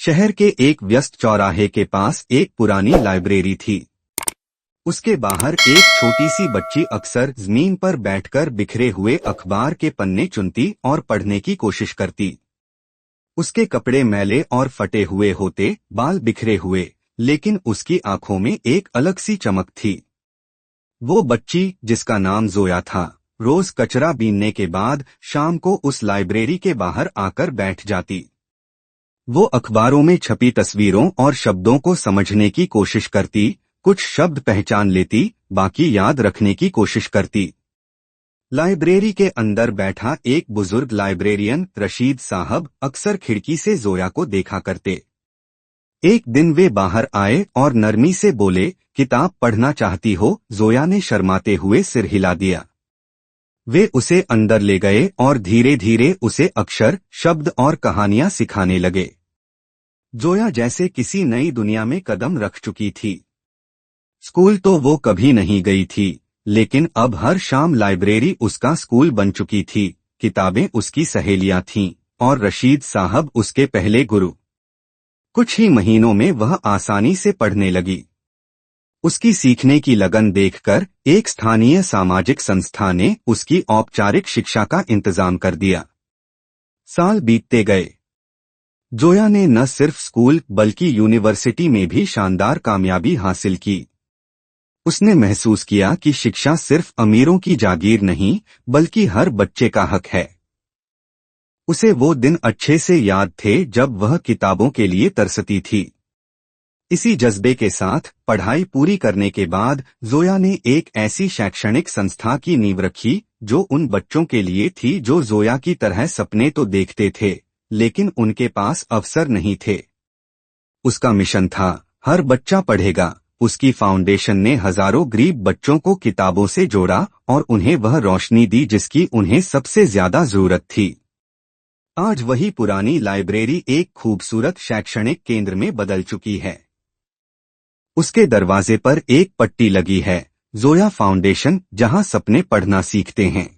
शहर के एक व्यस्त चौराहे के पास एक पुरानी लाइब्रेरी थी। उसके बाहर एक छोटी सी बच्ची अक्सर जमीन पर बैठकर बिखरे हुए अखबार के पन्ने चुनती और पढ़ने की कोशिश करती। उसके कपड़े मैले और फटे हुए होते, बाल बिखरे हुए, लेकिन उसकी आंखों में एक अलग सी चमक थी। वो बच्ची, जिसका नाम जोया था, रोज कचरा बीनने के बाद शाम को उस लाइब्रेरी के बाहर आकर बैठ जाती। वो अखबारों में छपी तस्वीरों और शब्दों को समझने की कोशिश करती, कुछ शब्द पहचान लेती, बाकी याद रखने की कोशिश करती। लाइब्रेरी के अंदर बैठा एक बुजुर्ग लाइब्रेरियन रशीद साहब अक्सर खिड़की से जोया को देखा करते। एक दिन वे बाहर आए और नरमी से बोले, किताब पढ़ना चाहती हो? जोया ने शर्माते हुए सिर हिला दिया। वे उसे अंदर ले गए और धीरे धीरे उसे अक्षर, शब्द और कहानियां सिखाने लगे। जोया जैसे किसी नई दुनिया में कदम रख चुकी थी। स्कूल तो वो कभी नहीं गई थी, लेकिन अब हर शाम लाइब्रेरी उसका स्कूल बन चुकी थी। किताबें उसकी सहेलियां थीं और रशीद साहब उसके पहले गुरु। कुछ ही महीनों में वह आसानी से पढ़ने लगी। उसकी सीखने की लगन देखकर एक स्थानीय सामाजिक संस्था ने उसकी औपचारिक शिक्षा का इंतजाम कर दिया। साल बीतते गए। जोया ने न सिर्फ स्कूल बल्कि यूनिवर्सिटी में भी शानदार कामयाबी हासिल की। उसने महसूस किया कि शिक्षा सिर्फ अमीरों की जागीर नहीं, बल्कि हर बच्चे का हक है। उसे वो दिन अच्छे से याद थे जब वह किताबों के लिए तरसती थी। इसी जज्बे के साथ पढ़ाई पूरी करने के बाद जोया ने एक ऐसी शैक्षणिक संस्था की नींव रखी जो उन बच्चों के लिए थी जो जोया की तरह सपने तो देखते थे, लेकिन उनके पास अवसर नहीं थे। उसका मिशन था, हर बच्चा पढ़ेगा। उसकी फाउंडेशन ने हजारों गरीब बच्चों को किताबों से जोड़ा और उन्हें वह रोशनी दी जिसकी उन्हें सबसे ज्यादा जरूरत थी। आज वही पुरानी लाइब्रेरी एक खूबसूरत शैक्षणिक केंद्र में बदल चुकी है। उसके दरवाजे पर एक पट्टी लगी है, जोया फाउंडेशन, जहां सपने पढ़ना सीखते हैं।